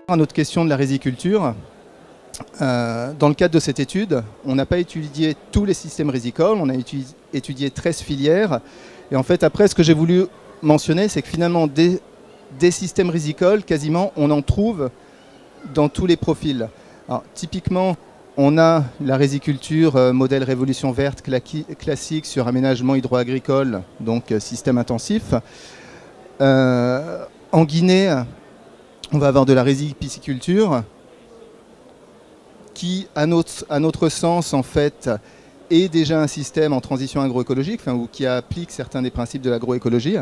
À notre question de la riziculture, dans le cadre de cette étude, on n'a pas étudié tous les systèmes rizicoles, on a étudié 13 filières. Et en fait, après, ce que j'ai voulu mentionner, c'est que finalement, des systèmes rizicoles, quasiment, on en trouve dans tous les profils. Alors, typiquement, on a la riziculture modèle révolution verte classique sur aménagement hydro-agricole, donc système intensif. En Guinée, on va avoir de la riziculture qui, à notre sens, en fait, est déjà un système en transition agroécologique, ou qui applique certains des principes de l'agroécologie.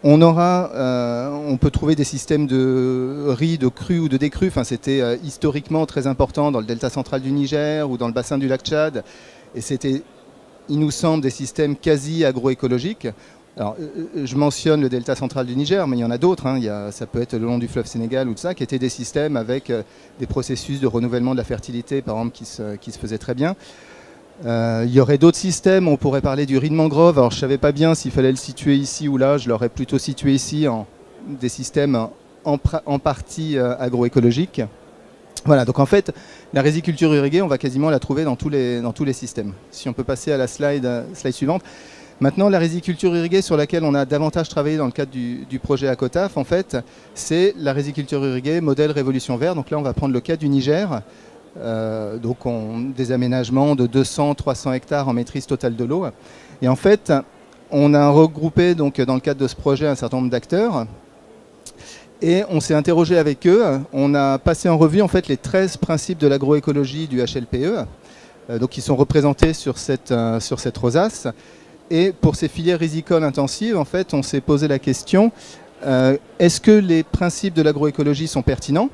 On peut trouver des systèmes de riz, de cru ou de décru. C'était historiquement très important dans le delta central du Niger ou dans le bassin du lac Tchad. Et c'était, il nous semble, des systèmes quasi agroécologiques. Alors, je mentionne le delta central du Niger, mais il y en a d'autres. Ça peut être le long du fleuve Sénégal ou de ça, qui étaient des systèmes avec des processus de renouvellement de la fertilité, par exemple, qui se faisaient très bien. Il y aurait d'autres systèmes, on pourrait parler du riz de mangrove. Alors je ne savais pas bien s'il fallait le situer ici ou là, je l'aurais plutôt situé ici, des systèmes en partie agroécologiques. Voilà, donc en fait, la riziculture irriguée, on va quasiment la trouver dans tous les systèmes. Si on peut passer à la slide suivante. Maintenant, la riziculture irriguée sur laquelle on a davantage travaillé dans le cadre du projet ACOTAF, en fait, c'est la riziculture irriguée modèle révolution verte. Donc là, on va prendre le cas du Niger. Des aménagements de 200-300 hectares en maîtrise totale de l'eau. Et en fait, on a regroupé donc, dans le cadre de ce projet un certain nombre d'acteurs et on s'est interrogé avec eux. On a passé en revue en fait, les 13 principes de l'agroécologie du HLPE, donc, qui sont représentés sur cette rosace. Et pour ces filières rizicoles intensives, en fait, on s'est posé la question, est-ce que les principes de l'agroécologie sont pertinents ?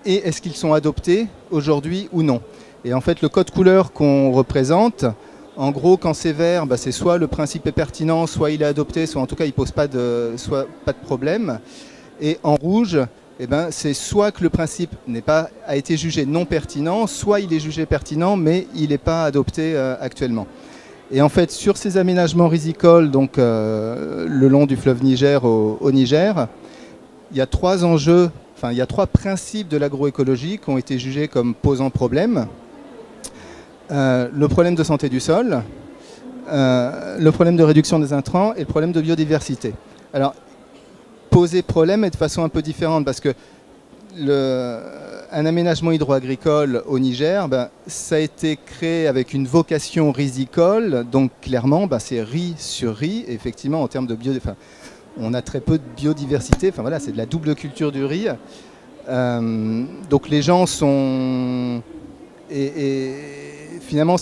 Et est-ce qu'ils sont adoptés aujourd'hui ou non? Et en fait, le code couleur qu'on représente, en gros, quand c'est vert, c'est soit le principe est pertinent, soit il est adopté, soit en tout cas il ne pose pas de problème. Et en rouge, c'est soit que le principe a été jugé non pertinent, soit il est jugé pertinent, mais il n'est pas adopté actuellement. Et en fait, sur ces aménagements rizicoles, donc le long du fleuve Niger au Niger, il y a trois enjeux. Enfin, il y a trois principes de l'agroécologie qui ont été jugés comme posant problème. Le problème de santé du sol, le problème de réduction des intrants et le problème de biodiversité. Alors, poser problème est de façon un peu différente parce que un aménagement hydro-agricole au Niger, ça a été créé avec une vocation risicole. Donc, clairement, c'est riz sur riz. Et effectivement, en termes de biodiversité, on a très peu de biodiversité, voilà, c'est de la double culture du riz. Donc les gens sont... Et finalement,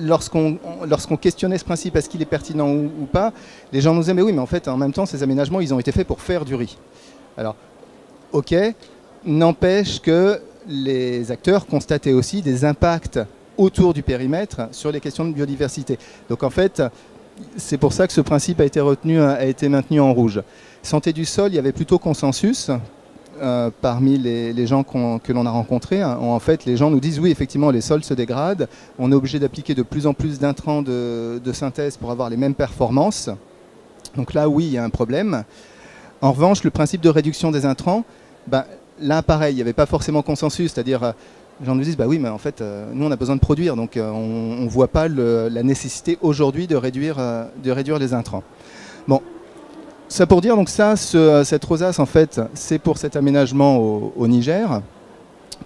lorsqu'on questionnait ce principe, est-ce qu'il est pertinent ou pas, les gens nous disaient, mais oui, mais en fait, en même temps, ces aménagements, ils ont été faits pour faire du riz. Alors, ok, n'empêche que les acteurs constataient aussi des impacts autour du périmètre sur les questions de biodiversité. Donc en fait, c'est pour ça que ce principe a été maintenu en rouge. Santé du sol, il y avait plutôt consensus parmi les gens que l'on a rencontrés. En fait, les gens nous disent, oui, effectivement, les sols se dégradent. On est obligé d'appliquer de plus en plus d'intrants de synthèse pour avoir les mêmes performances. Donc là, oui, il y a un problème. En revanche, le principe de réduction des intrants, là, pareil, il n'y avait pas forcément consensus, c'est-à-dire... Les gens nous disent, oui, mais en fait, nous, on a besoin de produire, donc on ne voit pas la nécessité aujourd'hui de réduire les intrants. Bon, ça pour dire, donc ça, cette rosace, en fait, c'est pour cet aménagement au Niger.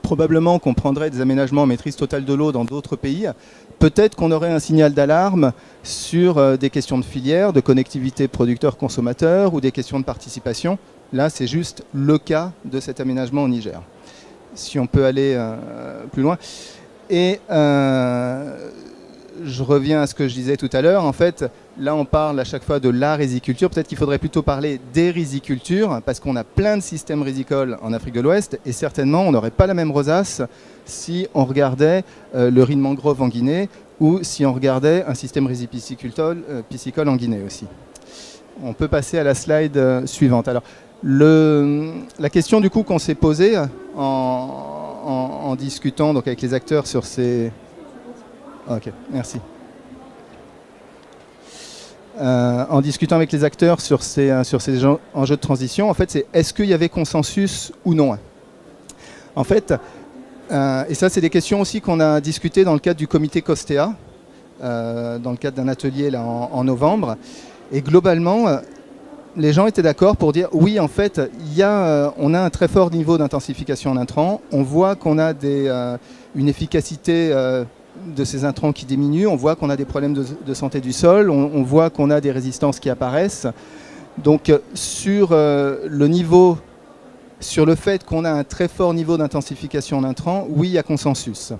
Probablement qu'on prendrait des aménagements en maîtrise totale de l'eau dans d'autres pays. Peut-être qu'on aurait un signal d'alarme sur des questions de filière, de connectivité producteur-consommateur ou des questions de participation. Là, c'est juste le cas de cet aménagement au Niger. Si on peut aller plus loin. Et je reviens à ce que je disais tout à l'heure. En fait, là, on parle à chaque fois de la riziculture. Peut-être qu'il faudrait plutôt parler des rizicultures, parce qu'on a plein de systèmes rizicoles en Afrique de l'Ouest, et certainement, on n'aurait pas la même rosace si on regardait le riz de mangrove en Guinée, ou si on regardait un système rizipiscicole piscicole en Guinée aussi. On peut passer à la slide suivante. Alors, la question du coup qu'on s'est posée en discutant donc, avec les acteurs sur ces... Ok, merci. en discutant avec les acteurs sur ces enjeux de transition, en fait, c'est est-ce qu'il y avait consensus ou non? En fait, et ça, c'est des questions aussi qu'on a discutées dans le cadre du comité Costea, dans le cadre d'un atelier là, en novembre. Et globalement, les gens étaient d'accord pour dire oui, en fait, on a un très fort niveau d'intensification en intrants. On voit qu'on a une efficacité de ces intrants qui diminue. On voit qu'on a des problèmes de santé du sol. On voit qu'on a des résistances qui apparaissent. Donc, sur le niveau, sur le fait qu'on a un très fort niveau d'intensification en intrants, oui, il y a consensus.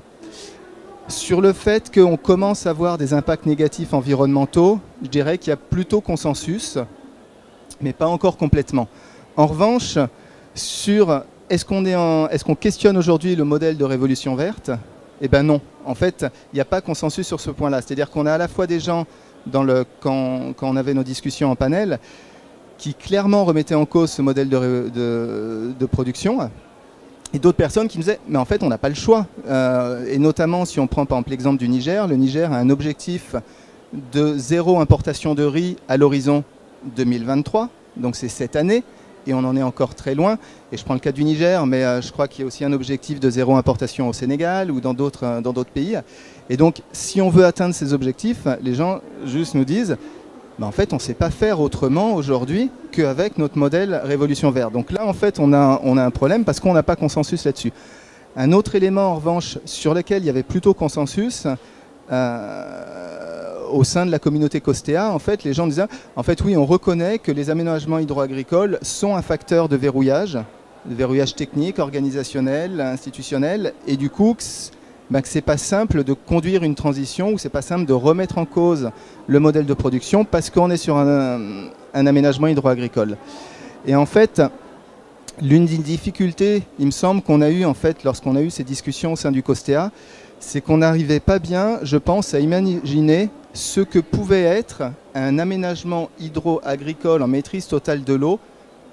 Sur le fait qu'on commence à avoir des impacts négatifs environnementaux, je dirais qu'il y a plutôt consensus, mais pas encore complètement. En revanche, sur est-ce qu'on questionne aujourd'hui le modèle de révolution verte? Eh bien non. En fait, il n'y a pas consensus sur ce point-là. C'est-à-dire qu'on a à la fois des gens, quand on avait nos discussions en panel, qui clairement remettaient en cause ce modèle de production, et d'autres personnes qui nous disaient, mais en fait, on n'a pas le choix. Et notamment, si on prend par exemple l'exemple du Niger, le Niger a un objectif de 0 importation de riz à l'horizon 2023, donc c'est cette année, et on en est encore très loin. Et je prends le cas du Niger, mais je crois qu'il y a aussi un objectif de 0 importation au Sénégal ou dans d'autres pays. Et donc, si on veut atteindre ces objectifs, les gens juste nous disent, en fait, on ne sait pas faire autrement aujourd'hui qu'avec notre modèle Révolution Verte. Donc là, en fait, on a un problème parce qu'on n'a pas consensus là-dessus. Un autre élément, en revanche, sur lequel il y avait plutôt consensus, au sein de la communauté Costea, en fait, les gens disaient, en fait, oui, on reconnaît que les aménagements hydro-agricoles sont un facteur de verrouillage technique, organisationnel, institutionnel, et du coup, que c'est pas simple de conduire une transition, ou c'est pas simple de remettre en cause le modèle de production parce qu'on est sur un aménagement hydro-agricole. Et en fait, l'une des difficultés, il me semble, qu'on a eu en fait lorsqu'on a eu ces discussions au sein du Costea, c'est qu'on n'arrivait pas bien, je pense, à imaginer ce que pouvait être un aménagement hydro-agricole en maîtrise totale de l'eau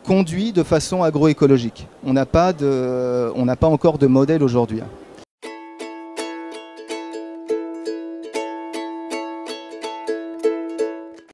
conduit de façon agroécologique. On n'a pas encore de modèle aujourd'hui.